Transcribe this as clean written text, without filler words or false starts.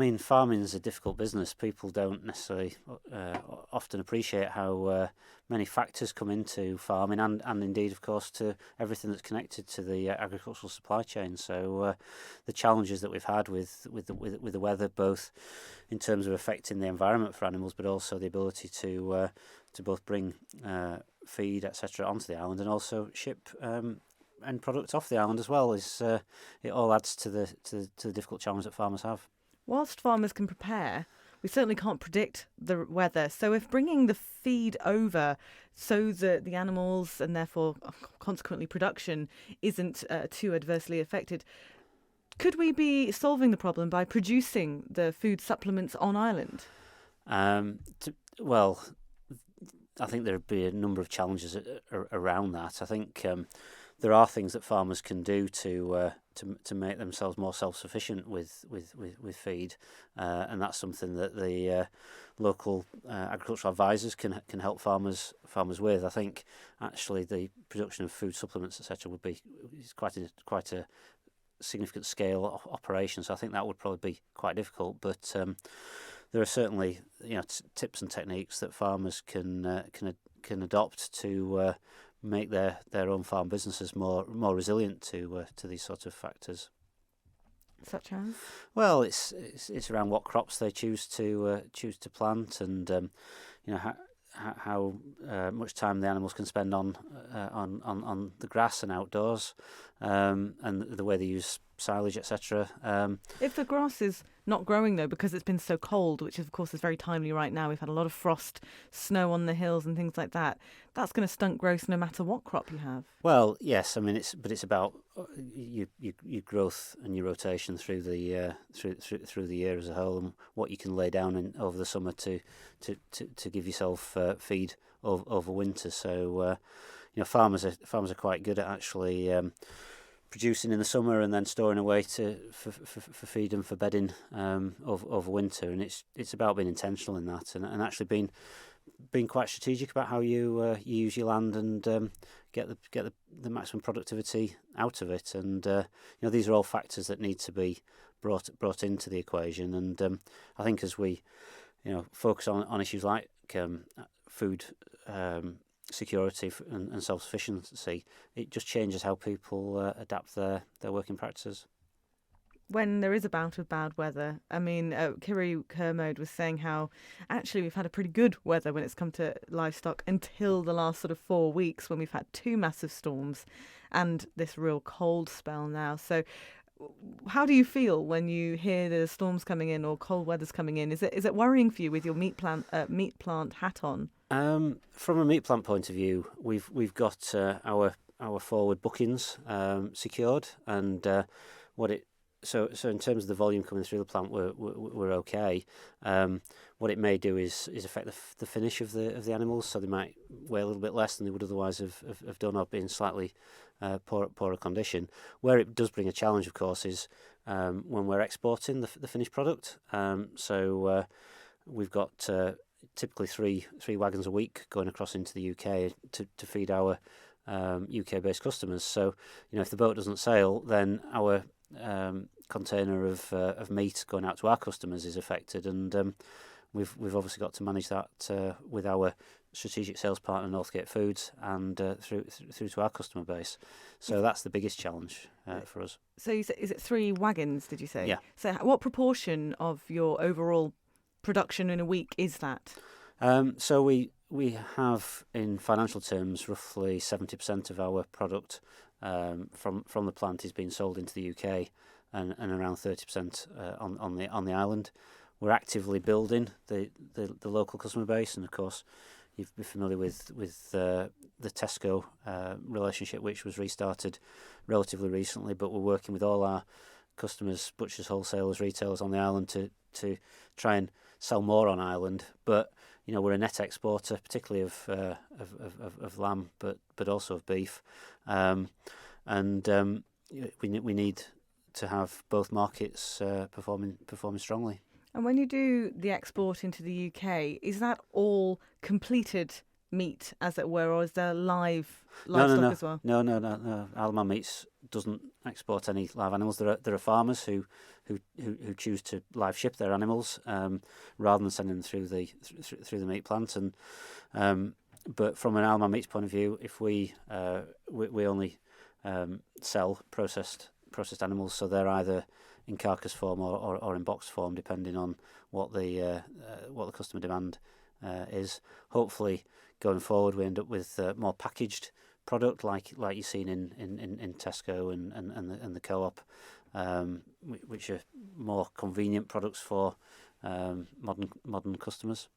mean, farming is a difficult business. People don't necessarily often appreciate how many factors come into farming, and indeed, of course, to everything that's connected to the agricultural supply chain. So the challenges that we've had with the weather, both in terms of affecting the environment for animals, but also the ability to both bring feed, etc., onto the island, and also ship end products off the island as well, is it all adds to the difficult challenge that farmers have. Whilst farmers can prepare, we certainly can't predict the weather. So if bringing the feed over so that the animals and therefore consequently production isn't too adversely affected, could we be solving the problem by producing the food supplements on island? Well, I think there would be a number of challenges around that. I think there are things that farmers can do to make themselves more self-sufficient with feed, and that's something that the local agricultural advisors can help farmers with. I think actually the production of food supplements, etc., would be quite a significant scale operation. So I think that would probably be quite difficult, but there are certainly tips and techniques that farmers can adopt to make their own farm businesses more resilient to these sort of factors. Such as? Well, it's around what crops they choose to plant, and how much time the animals can spend on the grass and outdoors, and the way they use silage, etc. If the grass is not growing, though, because it's been so cold, which of course is very timely right now, we've had a lot of frost, snow on the hills and things like that, that's going to stunt growth no matter what crop you have. Well, yes, I mean it's about your growth and your rotation through the year as a whole, and what you can lay down over the summer to give yourself feed over winter. So farmers are quite good at actually producing in the summer and then storing away for feed and for bedding over winter, and it's about being intentional in that, and actually being quite strategic about how you use your land and get the maximum productivity out of it. And these are all factors that need to be brought into the equation. And I think as we focus on issues like food security and self-sufficiency, it just changes how people adapt their working practices. When there is a bout of bad weather, I mean, Kiri Kermode was saying how actually we've had a pretty good weather when it's come to livestock until the last sort of 4 weeks, when we've had 2 massive storms and this real cold spell now. So how do you feel when you hear the storms coming in or cold weather's coming in? Is it worrying for you with your meat plant hat on? From a meat plant point of view, we've got our forward bookings secured, and So in terms of the volume coming through the plant, we're okay. What it may do is affect the finish of the animals, so they might weigh a little bit less than they would otherwise have done, or be in slightly poorer condition. Where it does bring a challenge, of course, is when we're exporting the finished product. So we've got typically three wagons a week going across into the UK to feed our UK-based customers. So if the boat doesn't sail, then our container of meat going out to our customers is affected, and we've obviously got to manage that with our strategic sales partner Northgate Foods and through to our customer base. So that's the biggest challenge for us. So you said, is it 3 wagons? Did you say? Yeah. So what proportion of your overall production in a week is that? So we have, in financial terms, roughly 70% of our product from the plant is being sold into the UK, and around 30% on the island. We're actively building the local customer base, and of course you'd be familiar with the Tesco relationship, which was restarted relatively recently. But we're working with all our customers, butchers, wholesalers, retailers on the island to try and sell more on island. But we're a net exporter, particularly of lamb, but also of beef, and we need to have both markets performing strongly. And when you do the export into the UK, is that all completed meat, as it were, or is there livestock as well? No. Alma meat's doesn't export any live animals. There are farmers who choose to live ship their animals rather than sending them through the meat plant. And but from an Alma Meats point of view, if we only sell processed animals, so they're either in carcass form or in box form, depending on what the customer demand is. Hopefully, going forward, we end up with more packaged product like you've seen in Tesco and the Co-op, which are more convenient products for modern customers.